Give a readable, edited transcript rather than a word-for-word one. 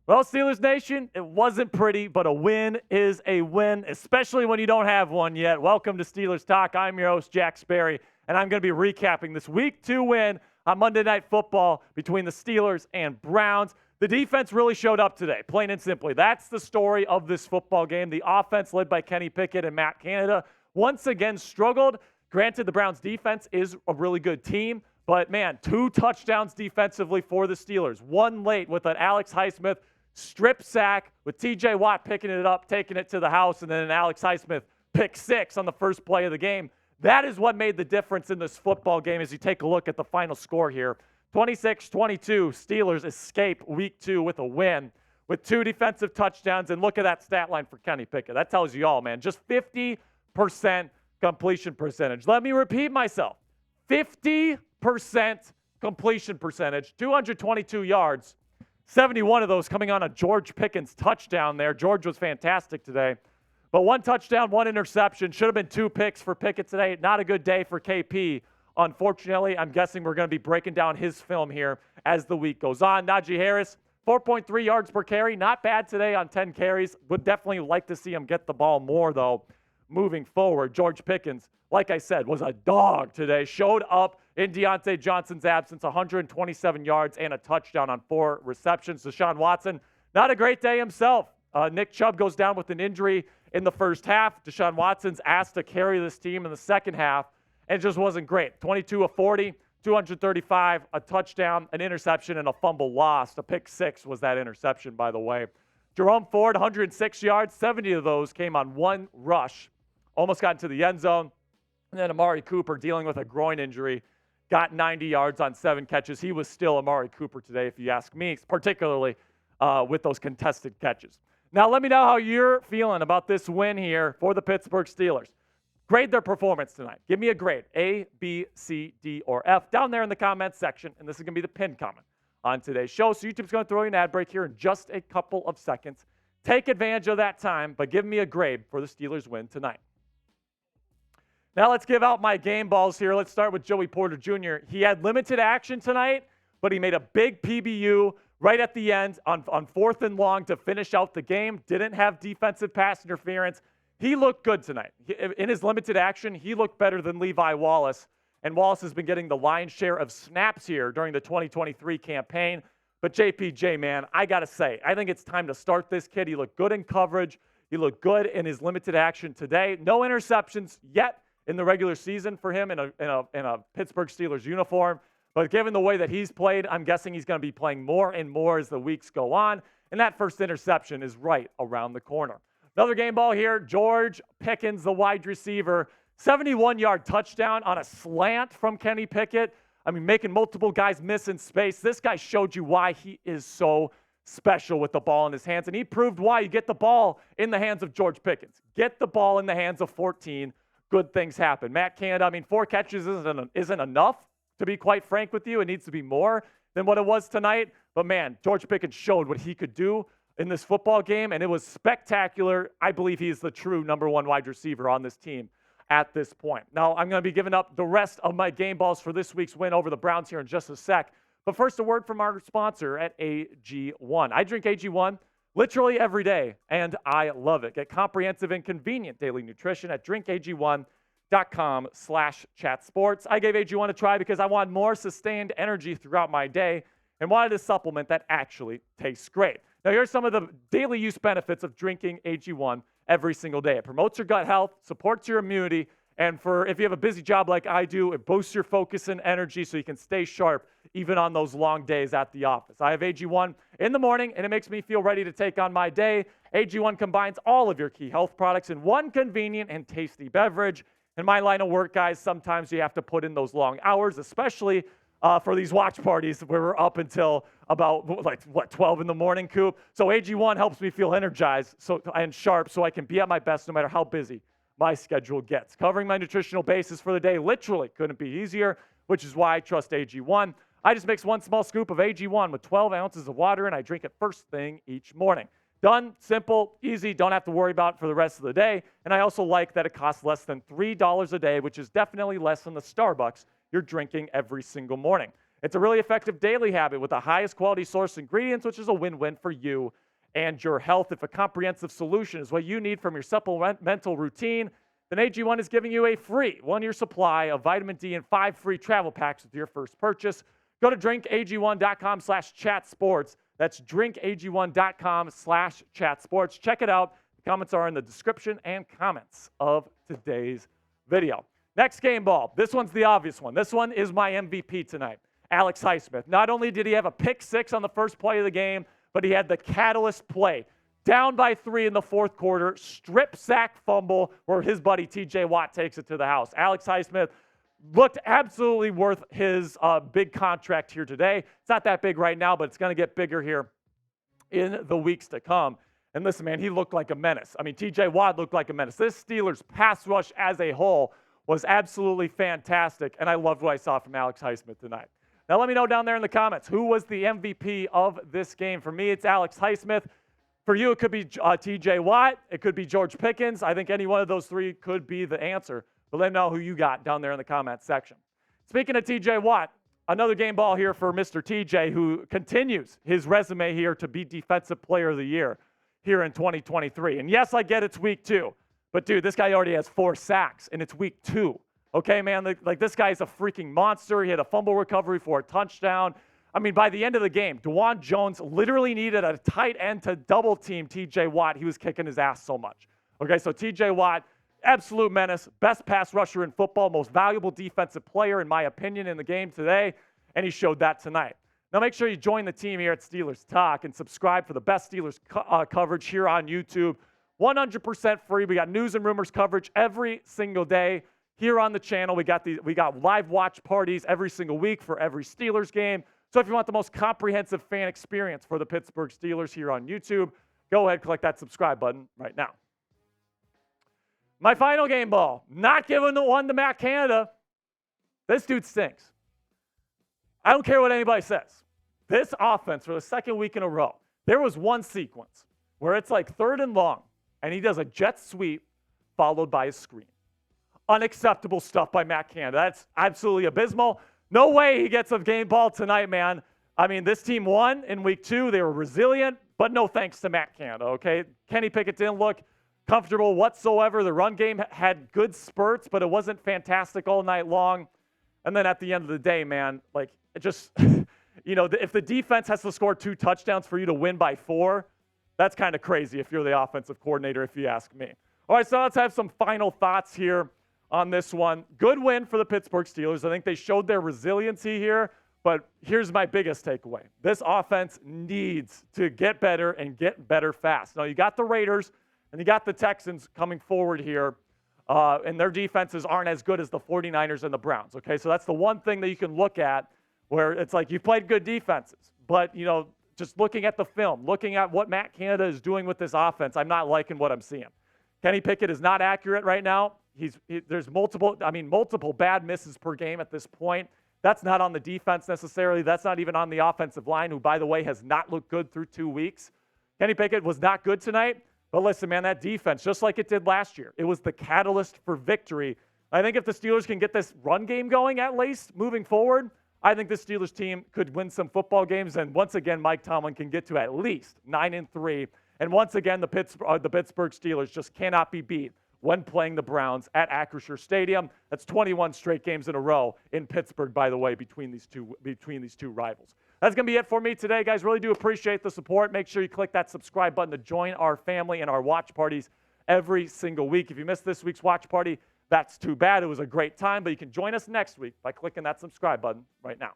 Well, Steelers Nation, it wasn't pretty, but a win is a win, especially when you don't have one yet. Welcome to Steelers Talk. I'm your host, Jack Sperry, and I'm going to be recapping this Week 2 win on Monday Night Football between the Steelers and Browns. The defense really showed up today, plain and simply. That's the story of this football game. The offense, led by Kenny Pickett and Matt Canada, once again struggled. Granted, the Browns' defense is a really good team, but, man, 2 touchdowns defensively for the Steelers. One late with an Alex Highsmith strip sack with T.J. Watt picking it up, taking it to the house, and then an Alex Highsmith pick 6 on the first play of the game. That is what made the difference in this football game as you take a look at the final score here. 26-22, Steelers escape Week 2 with a win with 2 defensive touchdowns. And look at that stat line for Kenny Pickett. That tells you all, man. Just 50% completion percentage. Let me repeat myself. 50% completion percentage, 222 yards. 71 of those coming on a George Pickens touchdown there. George was fantastic today. But 1 touchdown, 1 interception. Should have been 2 picks for Pickett today. Not a good day for KP. Unfortunately, I'm guessing we're going to be breaking down his film here as the week goes on. Najee Harris, 4.3 yards per carry. Not bad today on 10 carries. Would definitely like to see him get the ball more, though, moving forward. George Pickens, like I said, was a dog today. Showed up in Deontay Johnson's absence, 127 yards and a touchdown on 4 receptions. Deshaun Watson, not a great day himself. Nick Chubb goes down with an injury in the first half. Deshaun Watson's asked to carry this team in the second half, and it just wasn't great. 22 of 40, 235, a touchdown, an interception, and a fumble lost. A pick 6 was that interception, by the way. Jerome Ford, 106 yards. 70 of those came on 1 rush. Almost got into the end zone. And then Amari Cooper, dealing with a groin injury, got 90 yards on 7 catches. He was still Amari Cooper today, if you ask me, particularly with those contested catches. Now, let me know how you're feeling about this win here for the Pittsburgh Steelers. Grade their performance tonight. Give me a grade, A, B, C, D, or F, down there in the comments section. And this is going to be the pinned comment on today's show. So YouTube's going to throw you an ad break here in just a couple of seconds. Take advantage of that time, but give me a grade for the Steelers win tonight. Now let's give out my game balls here. Let's start with Joey Porter Jr. He had limited action tonight, but he made a big PBU right at the end on 4th and long to finish out the game. Didn't have defensive pass interference. He looked good tonight. In his limited action, he looked better than Levi Wallace. And Wallace has been getting the lion's share of snaps here during the 2023 campaign. But JPJ, man, I got to say, I think it's time to start this kid. He looked good in coverage. He looked good in his limited action today. No interceptions yet in the regular season for him in a Pittsburgh Steelers uniform. But given the way that he's played, I'm guessing he's going to be playing more and more as the weeks go on. And that first interception is right around the corner. Another game ball here, George Pickens, the wide receiver, 71-yard touchdown on a slant from Kenny Pickett. I mean, making multiple guys miss in space. This guy showed you why he is so special with the ball in his hands. And he proved why. You get the ball in the hands of George Pickens. Get the ball in the hands of 14. Good things happen. Matt Canada, I mean, 4 catches isn't enough, to be quite frank with you. It needs to be more than what it was tonight. But, man, George Pickens showed what he could do in this football game, and it was spectacular. I believe he's the true number 1 wide receiver on this team at this point. Now, I'm going to be giving up the rest of my game balls for this week's win over the Browns here in just a sec. But first, a word from our sponsor at AG1. I drink AG1 literally every day, and I love it. Get comprehensive and convenient daily nutrition at drinkag1.com/chatsports. I gave AG1 a try because I want more sustained energy throughout my day and wanted a supplement that actually tastes great. Now, here's some of the daily use benefits of drinking AG1 every single day. It promotes your gut health, supports your immunity, and if you have a busy job like I do, it boosts your focus and energy so you can stay sharp even on those long days at the office. I have AG1 in the morning, and it makes me feel ready to take on my day. AG1 combines all of your key health products in one convenient and tasty beverage. In my line of work, guys, sometimes you have to put in those long hours, especially for these watch parties where we're up until about, 12 in the morning, Coop. So AG1 helps me feel energized and sharp so I can be at my best no matter how busy my schedule gets. Covering my nutritional basis for the day literally couldn't be easier, which is why I trust AG1. I just mix 1 small scoop of AG1 with 12 ounces of water, and I drink it first thing each morning. Done, simple, easy, don't have to worry about it for the rest of the day. And I also like that it costs less than $3 a day, which is definitely less than the Starbucks you're drinking every single morning. It's a really effective daily habit with the highest quality source ingredients, which is a win-win for you and your health. If a comprehensive solution is what you need from your supplemental routine, then AG1 is giving you a free one-year supply of vitamin D and 5 free travel packs with your first purchase. Go to drinkag1.com/chatsports. That's drinkag1.com/chatsports. Check it out. The comments are in the description and comments of today's video. Next game ball. This one's the obvious one. This one is my MVP tonight, Alex Highsmith. Not only did he have a pick six on the first play of the game, but he had the catalyst play. Down by 3 in the fourth quarter, strip sack fumble where his buddy TJ Watt takes it to the house. Alex Highsmith looked absolutely worth his big contract here today. It's not that big right now, but it's going to get bigger here in the weeks to come. And listen, man, he looked like a menace. I mean, TJ Watt looked like a menace. This Steelers pass rush as a whole was absolutely fantastic, and I loved what I saw from Alex Highsmith tonight. Now, let me know down there in the comments, who was the MVP of this game? For me, it's Alex Highsmith. For you, it could be TJ Watt. It could be George Pickens. I think any one of those three could be the answer. But let me know who you got down there in the comments section. Speaking of TJ Watt, another game ball here for Mr. TJ, who continues his resume here to be Defensive Player of the Year here in 2023. And yes, I get it's week 2. But, dude, this guy already has 4 sacks, and it's week 2. Okay, man? Like this guy's a freaking monster. He had a fumble recovery for a touchdown. I mean, by the end of the game, DeJuan Jones literally needed a tight end to double-team TJ Watt. He was kicking his ass so much. Okay, so TJ Watt, absolute menace, best pass rusher in football, most valuable defensive player, in my opinion, in the game today, and he showed that tonight. Now, make sure you join the team here at Steelers Talk and subscribe for the best Steelers coverage here on YouTube. 100% free. We got news and rumors coverage every single day here on the channel. We got live watch parties every single week for every Steelers game. So if you want the most comprehensive fan experience for the Pittsburgh Steelers here on YouTube, go ahead and click that subscribe button right now. My final game ball, not giving the one to Matt Canada. This dude stinks. I don't care what anybody says. This offense for the second week in a row, there was one sequence where it's like 3rd and long, and he does a jet sweep followed by a screen. Unacceptable stuff by Matt Canada. That's absolutely abysmal. No way he gets a game ball tonight, man. I mean, this team won in week 2. They were resilient, but no thanks to Matt Canada, okay? Kenny Pickett didn't look comfortable whatsoever. The run game had good spurts, but it wasn't fantastic all night long. And then at the end of the day, man, like, it just, if the defense has to score 2 touchdowns for you to win by 4, that's kind of crazy if you're the offensive coordinator, if you ask me. All right, so let's have some final thoughts here on this one. Good win for the Pittsburgh Steelers. I think they showed their resiliency here, but here's my biggest takeaway. This offense needs to get better and get better fast. Now, you got the Raiders and you got the Texans coming forward here, and their defenses aren't as good as the 49ers and the Browns, okay? So that's the one thing that you can look at where it's like you've played good defenses, but, just looking at the film, looking at what Matt Canada is doing with this offense, I'm not liking what I'm seeing. Kenny Pickett is not accurate right now. There's multiple bad misses per game at this point. That's not on the defense necessarily. That's not even on the offensive line, who, by the way, has not looked good through 2 weeks. Kenny Pickett was not good tonight. But listen, man, that defense, just like it did last year, it was the catalyst for victory. I think if the Steelers can get this run game going at least moving forward, I think the Steelers team could win some football games. And once again, Mike Tomlin can get to at least 9-3. And once again, the Pittsburgh Steelers just cannot be beat when playing the Browns at Acrisure Stadium. That's 21 straight games in a row in Pittsburgh, by the way, between these two rivals. That's going to be it for me today, guys. Really do appreciate the support. Make sure you click that subscribe button to join our family and our watch parties every single week. If you missed this week's watch party, that's too bad. It was a great time, but you can join us next week by clicking that subscribe button right now.